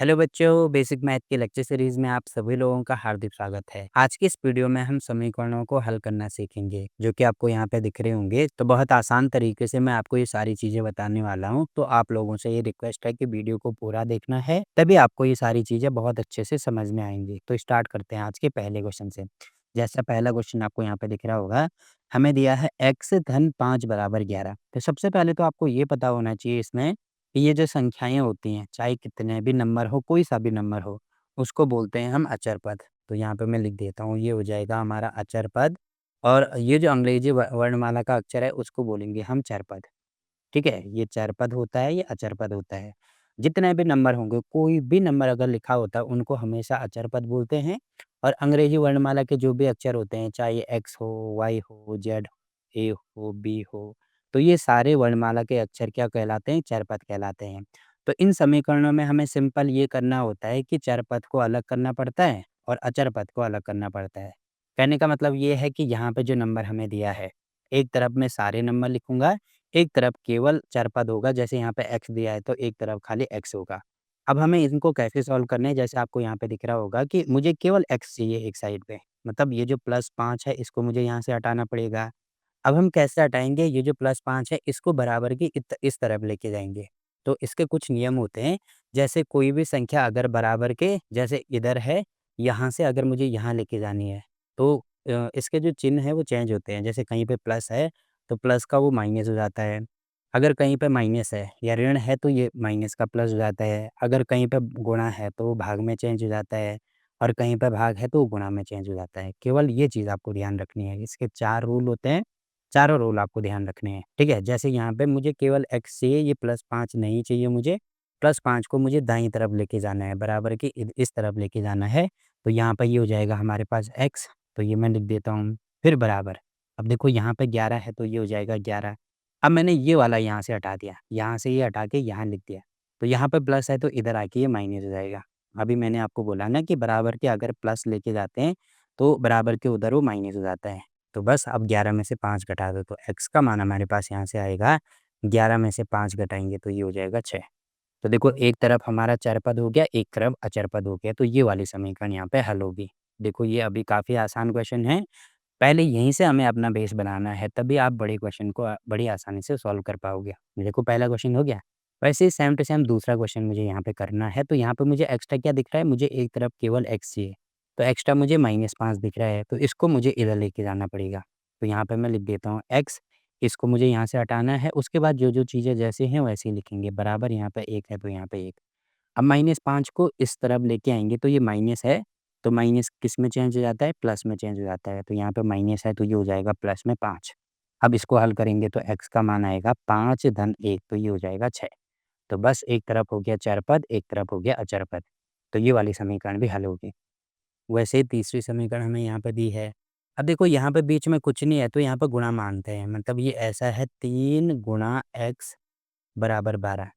Hello बच्चों, basic math की lecture series में आप सभी लोगों का हार्दिक स्वागत है। आज की इस वीडियो में हम समीकरणों को हल करना सीखेंगे, जो कि आपको यहाँ पे दिख रहे होंगे। तो बहुत आसान तरीके से मैं आपको ये सारी चीज़ें बताने वाला हूँ। तो आप लोगों से ये रिक्वेस्ट है कि वीडियो को पूरा देखना है, तभी आपको ये सारी चीज़ें बहुत अच्छे से समझ में आएंगी। तो स्टार्ट करते हैं आज के पहले क्वेश्चन से। जैसा पहला क्वेश्चन आपको यहाँ पे दिख रहा होगा, हमें दिया है x धन 5 बराबर 11। तो सबसे पहले तो आपको ये पता होना चाहिए इसमें कि ये जो संख्याएँ होती हैं, चाहे कितने भी नंबर हो, कोई सा भी नंबर हो, उसको बोलते हैं हम अचर पद। तो यहाँ पे मैं लिख देता हूँ, ये हो जाएगा हमारा अचर पद। और ये जो अंग्रेजी वर्णमाला का अक्षर है, उसको बोलेंगे हम चर पद। ठीक है? ये चर पद होता है, ये अचर पद होता है। जितने भी नंबर होंगे, कोई भी नंबर अगर लिखा होता है, उनको हमेशा अचर पद बोलते हैं। और अंग्रेजी वर्णमाला के जो भी अक्षर होते हैं, चाहे ये एक्स हो, वाई हो, जेड, ए हो, बी हो, तो ये सारे वर्णमाला के अक्षर क्या कहलाते हैं? चर पद कहलाते हैं। तो इन समीकरणों में हमें सिंपल ये करना होता है कि चर पद को अलग करना पड़ता है और अचर पद को अलग करना पड़ता है। कहने का मतलब ये है कि यहाँ पे जो नंबर हमें दिया है, एक तरफ मैं सारे नंबर लिखूँगा, एक तरफ केवल चर पद होगा। जैसे यहाँ पे x दिया है, तो एक तरफ खाली x होगा। अब हमें इनको कैसे सॉल्व करना है, जैसे आपको यहाँ पे दिख रहा होगा कि मुझे केवल x चाहिए एक साइड पे। मतलब ये जो +5 है, इसको मुझे यहाँ से हटाना पड़ेगा। अब हम कैसे हटाएँगे? ये जो +5 है, इसको बराबर की इस तरफ लेके जाएँगे। तो इसके कुछ नियम होते हैं, जैसे कोई भी संख्या अगर बराबर के जैसे इधर है, यहाँ से अगर मुझे यहाँ लेके जानी है, तो इसके जो चिन्ह है वो चेंज होते हैं। जैसे कहीं पे प्लस है, तो प्लस का वो माइनस हो जाता है। अगर कहीं पे माइनस है या ऋण है, तो ये माइनस का प्लस हो जाता है। अगर कहीं पे गुणा है, तो वो भाग में चेंज हो जाता है। और कहीं पे भाग है, तो वो गुणा में चेंज हो जाता है। केवल ये चीज़ आपको ध्यान रखनी है। इसके 4 रूल होते हैं, चारों रूल आपको ध्यान रखने हैं। ठीक है? जैसे यहाँ पे मुझे केवल x चाहिए, ये +5 नहीं चाहिए मुझे। +5 को मुझे दाईं तरफ लेके जाना है, बराबर की इस तरफ लेके जाना है। तो यहाँ पे ये हो जाएगा हमारे पास x, तो ये मैं लिख देता हूँ, फिर बराबर। अब देखो यहाँ पे 11 है, तो ये हो जाएगा 11। अब मैंने ये वाला यहाँ से हटा दिया, यहाँ से ये हटा के यहाँ लिख दिया। तो यहाँ पे प्लस है, तो इधर आके ये माइनस हो जाएगा। अभी मैंने आपको बोला ना कि बराबर के अगर प्लस लेके जाते हैं, तो बराबर के उधर वो माइनस हो जाता है। तो बस अब 11 में से 5 घटा दो, तो x का मान हमारे पास यहाँ से आएगा, 11 में से 5 घटाएँगे तो ये हो जाएगा 6। तो देखो, एक तरफ हमारा चर पद हो गया, एक तरफ अचर पद हो गया, तो ये वाली समीकरण यहाँ पे हल होगी। देखो, ये अभी काफ़ी आसान क्वेश्चन है। पहले यहीं से हमें अपना बेस बनाना है, तभी आप बड़े क्वेश्चन को बड़ी आसानी से सॉल्व कर पाओगे। देखो, पहला क्वेश्चन हो गया। वैसे ही सेम टू सेम दूसरा क्वेश्चन मुझे यहाँ पे करना है। तो यहाँ पे मुझे एक्स्ट्रा क्या दिख रहा है? मुझे एक तरफ केवल x चाहिए। तो एक्स्ट्रा मुझे -5 दिख रहा है, तो इसको मुझे इधर लेके जाना पड़ेगा। तो यहाँ पे मैं लिख देता हूँ x, इसको मुझे यहाँ से हटाना है। उसके बाद जो-जो चीज़ें जैसे हैं वैसे ही लिखेंगे। बराबर यहाँ पे 1 है, तो यहाँ पे 1। अब -5 को इस तरफ लेके आएँगे, तो ये माइनस है, तो माइनस किस में चेंज हो जाता है? प्लस में चेंज हो जाता है। तो यहाँ पे माइनस है, तो ये हो जाएगा प्लस में 5। अब इसको हल करेंगे, तो x का मान आएगा 5 धन 1, तो ये हो जाएगा 6। तो बस एक तरफ हो गया चर पद, एक तरफ हो गया अचर पद। तो ये वाली समीकरण भी हल होगी। वैसे ही तीसरी समीकरण हमें यहाँ पे दी है। अब देखो, यहाँ पे बीच में कुछ नहीं है, तो यहाँ पे गुणा मानते हैं। मतलब ये ऐसा है, 3 गुणा x बराबर 12।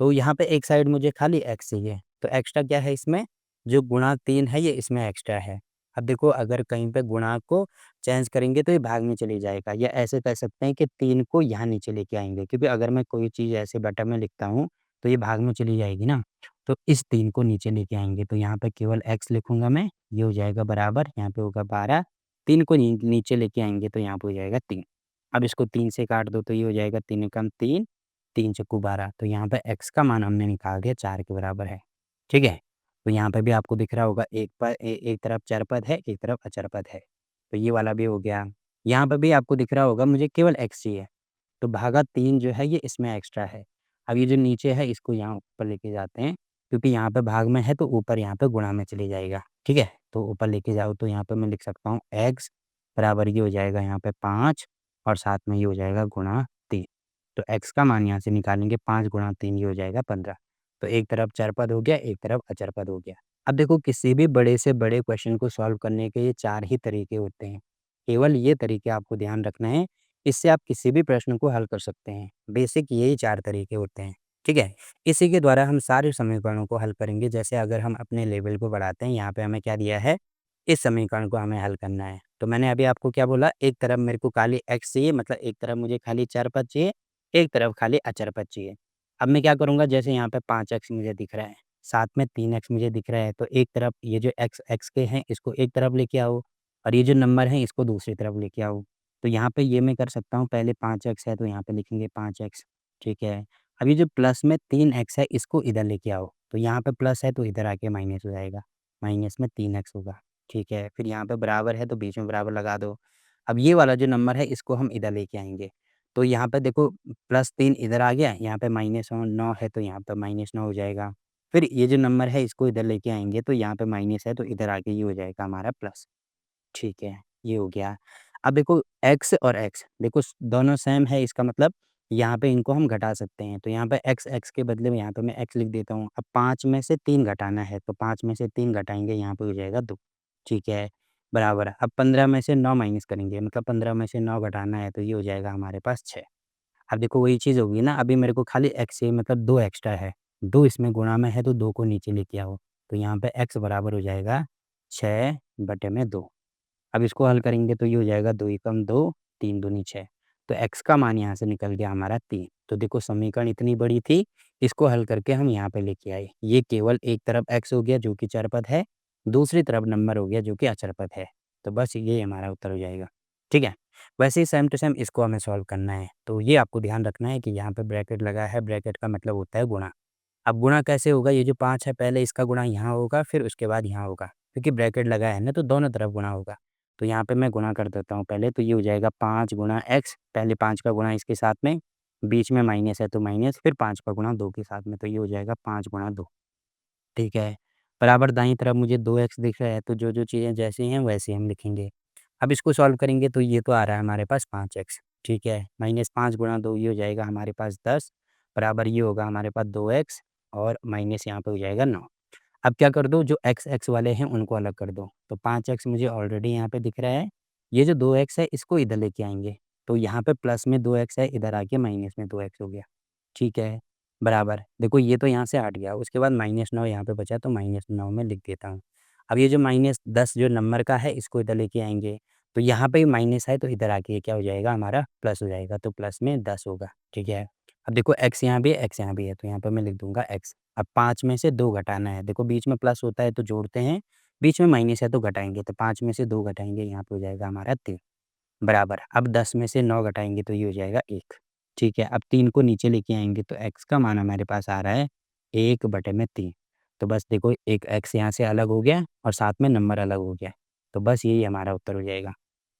तो यहाँ पे एक साइड मुझे खाली x चाहिए, तो एक्स्ट्रा क्या है इसमें? जो गुणा 3 है, ये इसमें एक्स्ट्रा है। अब देखो, अगर कहीं पे गुणा को चेंज करेंगे, तो ये भाग में चली जाएगा, या ऐसे कह सकते हैं कि 3 को यहाँ नीचे लेके आएँगे, क्योंकि अगर मैं कोई चीज़ ऐसे बटा में लिखता हूँ, तो ये भाग में चली जाएगी ना। तो इस 3 को नीचे लेके आएँगे, तो यहाँ पे केवल x लिखूँगा मैं, ये हो जाएगा बराबर, यहाँ पे होगा 12। 3 को नीचे लेके आएँगे, तो यहाँ पे हो जाएगा 3। अब इसको 3 से काट दो, तो ये हो जाएगा 3 एकम 3, 3 चक्कू 12। तो यहाँ पे x का मान हमने निकाल दिया, 4 के बराबर है। ठीक है? तो यहाँ पे भी आपको दिख रहा होगा, एक तरफ चर पद है, एक तरफ अचर पद है। तो ये वाला भी हो गया। यहाँ पे भी आपको दिख रहा होगा, मुझे केवल x चाहिए। तो भागा 3 जो है, ये इसमें एक्स्ट्रा है। अब ये जो नीचे है, इसको यहाँ ऊपर लेके जाते हैं, क्योंकि यहाँ पे भाग में है, तो ऊपर यहाँ पे गुणा में चली जाएगा। ठीक है? तो ऊपर लेके जाओ, तो यहाँ पे मैं लिख सकता हूँ x बराबर ये हो जाएगा यहाँ पे 5, और साथ में ये हो जाएगा गुणा 3। तो x का मान यहाँ से निकालेंगे, 5 गुणा 3, ये हो जाएगा 15। तो एक तरफ चर पद हो गया, एक तरफ अचर पद हो गया। अब देखो, किसी भी बड़े से बड़े क्वेश्चन को सॉल्व करने के ये 4 ही तरीके होते हैं। केवल ये तरीके आपको ध्यान रखना है, इससे आप किसी भी प्रश्न को हल कर सकते हैं। बेसिक यही 4 तरीके होते हैं। ठीक है? इसी के द्वारा हम सारे समीकरणों को हल करेंगे। जैसे अगर हम अपने लेवल को बढ़ाते हैं, यहाँ पे हमें क्या दिया है? इस समीकरण को हमें हल करना है। तो मैंने अभी आपको क्या बोला? एक तरफ मेरे को खाली x चाहिए, मतलब एक तरफ मुझे खाली चर पद चाहिए, एक तरफ खाली अचर पद चाहिए। अब मैं क्या करूँगा? जैसे यहाँ पे 5x मुझे दिख रहा है, साथ में 3x मुझे दिख रहा है, तो एक तरफ ये जो x के हैं इसको एक तरफ लेके आओ और ये जो नंबर है इसको दूसरी तरफ लेके आओ। तो यहाँ पे ये मैं कर सकता हूँ, पहले 5x है तो यहाँ पे लिखेंगे 5x, ठीक है। अब ये जो प्लस में 3x है इसको इधर लेके आओ, तो यहाँ पे प्लस है तो इधर आके माइनस हो जाएगा, माइनस में 3x होगा, ठीक है। फिर यहाँ पे बराबर है तो बीच में बराबर लगा दो। अब ये वाला जो नंबर है इसको हम इधर लेके आएँगे, तो यहाँ पे देखो +3 इधर आ गया, यहाँ पे -9 है तो यहाँ पे -9 हो जाएगा। फिर ये जो नंबर है इसको इधर लेके आएँगे, तो यहाँ पे माइनस है तो इधर आके ये हो जाएगा हमारा प्लस, ठीक है, ये हो गया। अब देखो x और x देखो दोनों सेम है, इसका मतलब यहाँ पे इनको हम घटा सकते हैं, तो यहाँ पे x के बदले में यहाँ पे मैं x लिख देता हूँ। अब 5 में से 3 घटाना है, तो 5 में से 3 घटाएँगे, यहाँ पे हो जाएगा 2, ठीक है, बराबर। अब 15 में से 9 माइनस करेंगे, मतलब 15 में से 9 घटाना है, तो ये हो जाएगा हमारे पास 6। अब देखो वही चीज़ होगी ना, अभी मेरे को खाली x चाहिए, मतलब 2 एक्स्ट्रा है, 2 इसमें गुणा में है तो 2 को नीचे लेके आओ, तो यहाँ पे x बराबर हो जाएगा 6/2। अब इसको हल करेंगे तो ये हो जाएगा 2 एकम 2, 3 दूनी 6, तो x का मान यहाँ से निकल गया हमारा 3। तो देखो समीकरण इतनी बड़ी थी, इसको हल करके हम यहाँ पे लेके आए। ये केवल एक तरफ x हो गया जो कि चर पद है, दूसरी तरफ नंबर हो गया जो कि अचर पद है। तो बस ये हमारा उत्तर हो जाएगा, ठीक है। वैसे ही सेम टू सेम इसको हमें सॉल्व करना है, तो ये आपको ध्यान रखना है कि यहाँ पे ब्रैकेट लगा है, ब्रैकेट का मतलब होता है गुणा। अब गुणा कैसे होगा, ये जो 5 है पहले इसका गुणा यहाँ होगा, फिर उसके बाद यहाँ होगा, क्योंकि ब्रैकेट लगा है ना तो दोनों तरफ गुणा होगा। तो यहाँ पे मैं गुणा कर देता हूँ पहले, तो ये हो जाएगा 5 गुणा x, पहले 5 का गुणा इसके साथ में, बीच में माइनस है तो माइनस, फिर 5 का गुणा 2 के साथ में, तो ये हो जाएगा 5 गुणा 2, ठीक है। बराबर दाईं तरफ मुझे 2x दिख रहा है, तो जो-जो चीज़ें जैसी हैं वैसे हम लिखेंगे। अब इसको सॉल्व करेंगे तो ये तो आ रहा है हमारे पास 5x, ठीक है। -5 गुणा 2 ये हो जाएगा हमारे पास 10, बराबर ये होगा हमारे पास 2x और माइनस यहाँ पे हो जाएगा 9। अब क्या कर दो, जो x वाले हैं उनको अलग कर दो, तो 5x मुझे ऑलरेडी यहाँ पे दिख रहा है, ये जो 2x है इसको इधर लेके आएँगे, तो यहाँ पे प्लस में 2x है, इधर आके माइनस में 2x हो गया, ठीक है, बराबर। देखो ये तो यहाँ से हट गया, उसके बाद -9 यहाँ पे बचा तो -9 में लिख देता हूँ। अब ये जो -10 जो नंबर का है इसको इधर लेके आएँगे, तो यहाँ पे माइनस है तो इधर आके ये क्या हो जाएगा हमारा प्लस हो जाएगा, तो प्लस में 10 होगा, ठीक है। अब देखो x यहाँ भी है, x यहाँ भी है, तो यहाँ पे मैं लिख दूँगा x। अब 5 में से 2 घटाना है, देखो बीच में प्लस होता है तो जोड़ते हैं, बीच में माइनस है तो घटाएँगे, तो 5 में से 2 घटाएँगे, यहाँ पे हो जाएगा हमारा 3, बराबर। अब 10 में से 9 घटाएँगे तो ये हो जाएगा 1, ठीक है। अब 3 को नीचे लेके आएँगे तो x का मान हमारे पास आ रहा है 1/3, तो बस देखो एक x यहाँ से अलग हो गया और साथ में नंबर अलग हो गया, तो बस यही हमारा उत्तर हो जाएगा,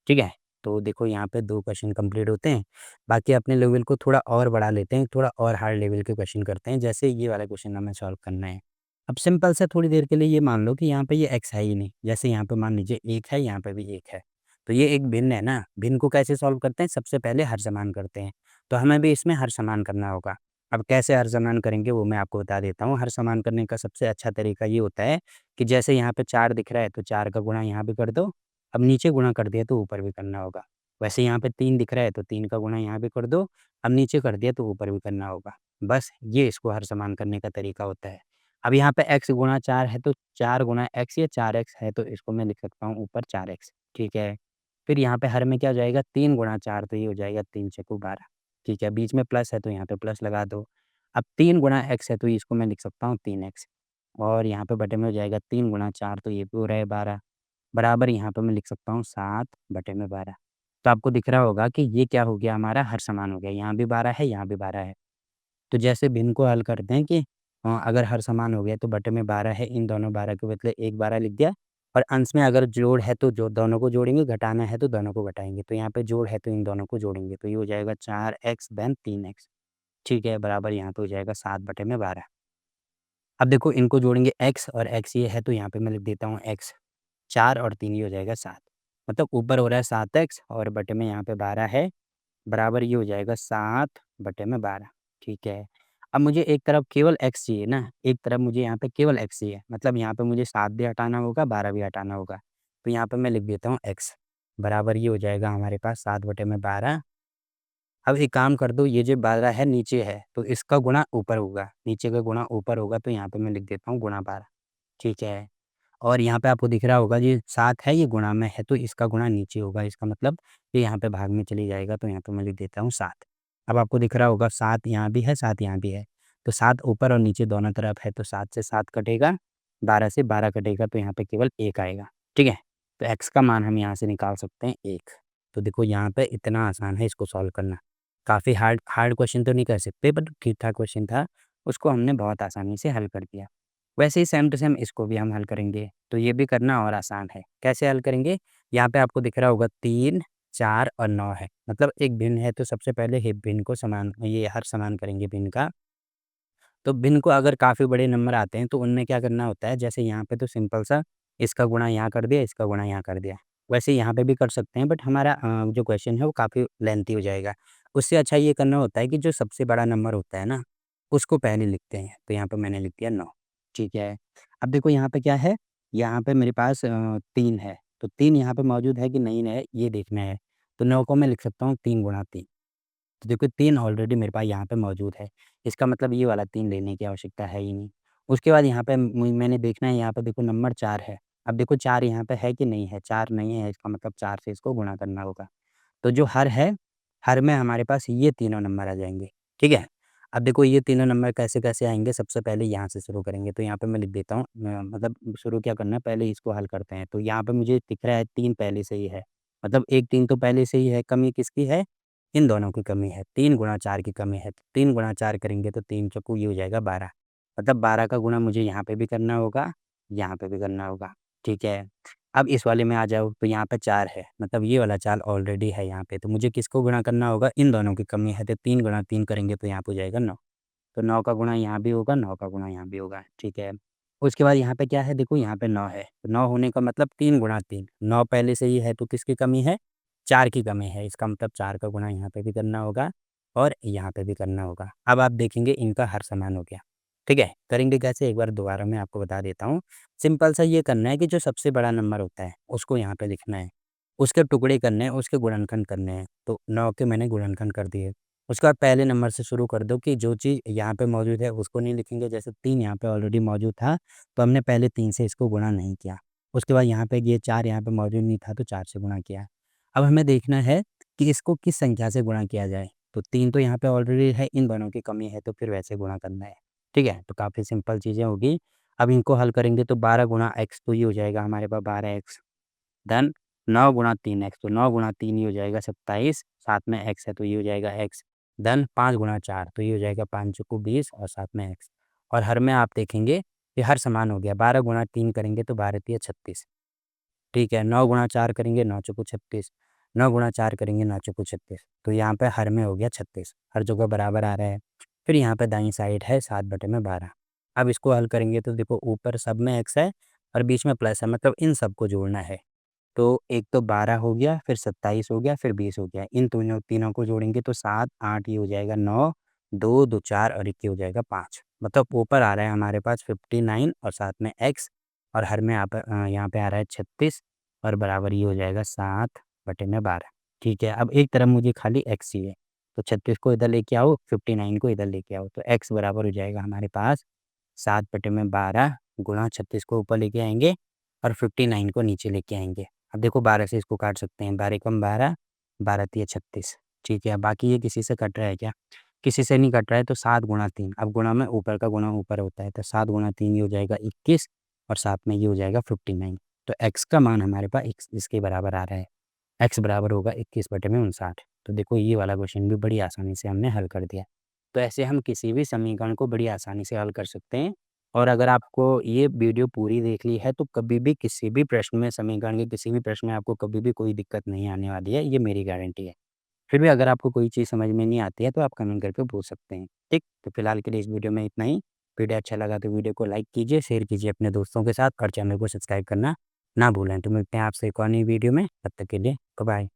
ठीक है। तो देखो यहाँ पे 2 क्वेश्चन कंप्लीट होते हैं, बाकी अपने लेवल को थोड़ा और बढ़ा लेते हैं, थोड़ा और हार्ड लेवल के क्वेश्चन करते हैं, जैसे ये वाला क्वेश्चन हमें सॉल्व करना है। अब सिंपल सा थोड़ी देर के लिए ये मान लो कि यहाँ पे ये x है ही नहीं, जैसे यहाँ पे मान लीजिए 1 है, यहाँ पे भी 1 है, तो ये एक भिन्न है ना, भिन्न को कैसे सॉल्व करते हैं, सबसे पहले हर समान करते हैं, तो हमें भी इसमें हर समान करना होगा। अब कैसे हर समान करेंगे वो मैं आपको बता देता हूँ। हर समान करने का सबसे अच्छा तरीका ये होता है कि जैसे यहाँ पे 4 दिख रहा है तो 4 का गुणा यहाँ भी कर दो, अब नीचे गुणा कर दिया तो ऊपर भी करना होगा। वैसे यहाँ पे 3 दिख रहा है तो 3 का गुणा यहाँ भी कर दो, अब नीचे कर दिया तो ऊपर भी करना होगा। बस ये इसको हर समान करने का तरीका होता है। अब यहाँ पे x गुणा 4 है तो 4 गुणा x या 4x है तो इसको मैं लिख सकता हूँ ऊपर 4x, ठीक है। फिर यहाँ पे हर में क्या हो जाएगा 3 गुणा 4 तो ये हो जाएगा 3 छक्कू 12, ठीक है। बीच में प्लस है तो यहाँ पे प्लस लगा दो। अब 3 गुणा x है तो इसको मैं लिख सकता हूँ 3x और यहाँ पे बटे में हो जाएगा 3 गुणा 4 तो ये भी हो रहा है 12, बराबर यहाँ पे मैं लिख सकता हूँ 7/12। तो आपको दिख रहा होगा कि ये क्या हो गया हमारा हर समान हो गया, यहाँ भी 12 है, यहाँ भी 12 है। तो जैसे भिन्न को हल करते हैं कि अगर हर समान हो गया तो बटे में 12 है, इन दोनों 12 के बदले एक 12 लिख दिया और अंश में अगर जोड़ है तो जो दोनों को जोड़ेंगे, घटाना है तो दोनों को घटाएँगे। तो यहाँ पे जोड़ है तो इन दोनों को जोड़ेंगे, तो ये हो जाएगा 4x देन 3x, ठीक है, बराबर यहाँ पे हो जाएगा 7/12। अब देखो इनको जोड़ेंगे x और x ये है तो यहाँ पे मैं लिख देता हूँ x, 4 और 3 ये हो जाएगा 7, मतलब ऊपर हो रहा है 7x और बटे में यहाँ पे 12 है, बराबर ये हो जाएगा 7/12, ठीक है। अब मुझे एक तरफ केवल x चाहिए ना, एक तरफ मुझे यहाँ पे केवल x चाहिए, मतलब यहाँ पे मुझे 7 भी हटाना होगा, 12 भी हटाना होगा। तो यहाँ पे मैं लिख देता हूँ x, बराबर ये हो जाएगा हमारे पास 7/12। अब एक काम कर दो, ये जो 12 है नीचे है, तो इसका गुणा ऊपर होगा, नीचे का गुणा ऊपर होगा, तो यहाँ पे मैं लिख देता हूँ गुणा 12, ठीक है। और यहाँ पे आपको दिख रहा होगा ये 7 है, ये गुणा में है, तो इसका गुणा नीचे होगा, इसका मतलब ये यहाँ पे भाग में चली जाएगा, तो यहाँ पे मैं लिख देता हूँ 7। अब आपको दिख रहा होगा 7 यहाँ भी है, 7 यहाँ भी है, तो 7 ऊपर और नीचे दोनों तरफ है, तो 7 से 7 कटेगा, 12 से 12 कटेगा, तो यहाँ पे केवल 1 आएगा, ठीक है? तो x का मान हम यहाँ से निकाल सकते हैं 1। तो देखो यहाँ पे इतना आसान है इसको सॉल्व करना। काफ़ी हार्ड हार्ड क्वेश्चन तो नहीं कर सकते, बट ठीक-ठाक क्वेश्चन था, उसको हमने बहुत आसानी से हल कर दिया। वैसे ही सेम टू सेम इसको भी हम हल करेंगे, तो ये भी करना और आसान है। कैसे हल करेंगे? यहाँ पे आपको दिख रहा होगा 3, 4 और 9 है, मतलब एक भिन्न है, तो सबसे पहले ही भिन्न को समान ये हर समान करेंगे भिन्न का। तो भिन्न को अगर काफ़ी बड़े नंबर आते हैं, तो उनमें क्या करना होता है, जैसे यहाँ पे तो सिंपल सा इसका गुणा यहाँ कर दिया, इसका गुणा यहाँ कर दिया। वैसे यहाँ पे भी कर सकते हैं, बट हमारा जो क्वेश्चन है वो काफ़ी लेंथी हो जाएगा। उससे अच्छा ये करना होता है कि जो सबसे बड़ा नंबर होता है ना, उसको पहले लिखते हैं। तो यहाँ पे मैंने लिख दिया 9, ठीक है। अब देखो यहाँ पे क्या है, यहाँ पे मेरे पास 3 है, तो 3 यहाँ पे मौजूद है कि नहीं है, ये देखना है। तो 9 को मैं लिख सकता हूँ 3 गुणा 3। तो देखो 3 ऑलरेडी मेरे पास यहाँ पे मौजूद है। इसका मतलब ये वाला 3 लेने की आवश्यकता है ही नहीं। उसके बाद यहाँ पे मैंने देखना है, यहाँ पे देखो नंबर 4 है। अब देखो 4 यहाँ पे है कि नहीं है? 4 नहीं है, इसका मतलब 4 से इसको गुणा करना होगा। तो जो हर है, हर में हमारे पास ये तीनों नंबर आ जाएँगे, ठीक है? अब देखो ये तीनों नंबर कैसे-कैसे आएँगे, सबसे पहले यहाँ से शुरू करेंगे। तो यहाँ पे मैं लिख देता हूँ, मतलब शुरू क्या करना है, पहले इसको हल करते हैं। तो यहाँ पे मुझे दिख रहा है 3 पहले से ही है, मतलब 1 3 तो पहले से ही है, कमी किसकी है? इन दोनों की कमी है, 3 गुणा 4 की कमी है। 3 गुणा 4 करेंगे तो 3 चौको ये हो जाएगा 12, मतलब 12 का गुणा मुझे यहाँ पे भी करना होगा, यहाँ पे भी करना होगा, ठीक है? अब इस वाले में आ जाओ, तो यहाँ पे 4 है, मतलब ये वाला 4 ऑलरेडी है यहाँ पे, तो मुझे किसको गुणा करना होगा? इन दोनों की कमी है, तो 3 गुणा 3 करेंगे तो यहाँ पे हो जाएगा 9। तो 9 का गुणा यहाँ भी होगा, 9 का गुणा यहाँ भी होगा, ठीक है। उसके बाद यहाँ पे क्या है, देखो यहाँ पे 9 है, तो 9 होने का मतलब 3 गुणा 3, 9 पहले से ही है, तो किसकी कमी है? 4 की कमी है, इसका मतलब 4 का गुणा यहाँ पे भी करना होगा और यहाँ पे भी करना होगा। अब आप देखेंगे इनका हर समान हो गया, ठीक है। करेंगे कैसे, एक बार दोबारा मैं आपको बता देता हूँ। सिंपल सा ये करना है कि जो सबसे बड़ा नंबर होता है, उसको यहाँ पे लिखना है, उसके टुकड़े करने हैं, उसके गुणनखंड करने हैं। तो 9 के मैंने गुणनखंड कर दिए। उसके बाद पहले नंबर से शुरू कर दो कि जो चीज़ यहाँ पे मौजूद है उसको नहीं लिखेंगे, जैसे 3 यहाँ पे ऑलरेडी मौजूद था, तो हमने पहले 3 से इसको गुणा नहीं किया। उसके बाद यहाँ पे ये 4 यहाँ पे मौजूद नहीं था, तो 4 से गुणा किया। अब हमें देखना है कि इसको किस संख्या से गुणा किया जाए। तो 3 तो यहाँ पे ऑलरेडी है, इन दोनों की कमी है, तो फिर वैसे गुणा करना है, ठीक है? तो काफ़ी सिंपल चीज़ें होगी। अब इनको हल करेंगे तो 12 गुणा x, तो ये हो जाएगा हमारे पास 12x, देन 9 गुणा 3x, तो 9 गुणा 3 ये हो जाएगा 27, साथ में x है तो ये हो जाएगा x, देन 5 गुणा 4, तो ये हो जाएगा 5 चौको 20 और साथ में x। और हर में आप देखेंगे ये हर समान हो गया, 12 गुणा 3 करेंगे तो 12 तिया 36, ठीक है। 9 गुणा 4 करेंगे, 9 चौको 36, 9 गुणा 4 करेंगे, 9 चौको 36, तो यहाँ पे हर में हो गया 36, हर जगह बराबर आ रहा है। फिर यहाँ पे दाईं साइड है 7/12। अब इसको हल करेंगे तो देखो ऊपर सब में x है और बीच में प्लस है, मतलब इन सबको जोड़ना है। तो एक तो 12 हो गया, फिर 27 हो गया, फिर 20 हो गया। इन तीनों तीनों को जोड़ेंगे तो 7, 8 ये हो जाएगा 9, 2, 2 4 और 1 ये हो जाएगा 5। मतलब ऊपर आ रहा है हमारे पास 59 और साथ में x, और हर में यहाँ पे आ रहा है 36 और बराबर ये हो जाएगा 7/12। ठीक है, अब एक तरफ मुझे खाली x चाहिए, तो 36 को इधर लेके आओ, 59 को इधर लेके आओ, तो x बराबर हो जाएगा हमारे पास 7/12 गुणा 36 को ऊपर लेके आएँगे और 59 को नीचे लेके आएँगे। अब देखो 12 से इसको काट सकते हैं, 12 एकम 12, 12 तिया 36, ठीक है। बाकी ये किसी से कट रहा है क्या? किसी से नहीं कट रहा है, तो 7 गुणा 3, अब गुणा में ऊपर का गुणा ऊपर होता है, तो 7 गुणा 3 ये हो जाएगा 21 और साथ में ये हो जाएगा 59। तो x का मान हमारे पास x इसके बराबर आ रहा है, x बराबर होगा 21/59। तो देखो ये वाला क्वेश्चन भी बड़ी आसानी से हमने हल कर दिया। तो ऐसे हम किसी भी समीकरण को बड़ी आसानी से हल कर सकते हैं। और अगर आपको ये वीडियो पूरी देख ली है, तो कभी भी किसी भी प्रश्न में, समीकरण के किसी भी प्रश्न में आपको कभी भी कोई दिक्कत नहीं आने वाली है, ये मेरी गारंटी है। फिर भी अगर आपको कोई चीज़ समझ में नहीं आती है, तो आप कमेंट करके पूछ सकते हैं, ठीक? तो फिलहाल के लिए इस वीडियो में इतना ही। वीडियो अच्छा लगा तो वीडियो को लाइक कीजिए, शेयर कीजिए अपने दोस्तों के साथ और चैनल को सब्सक्राइब करना ना भूलें। तो मिलते हैं आपसे एक और नई वीडियो में, तब तक के लिए बाय बाय।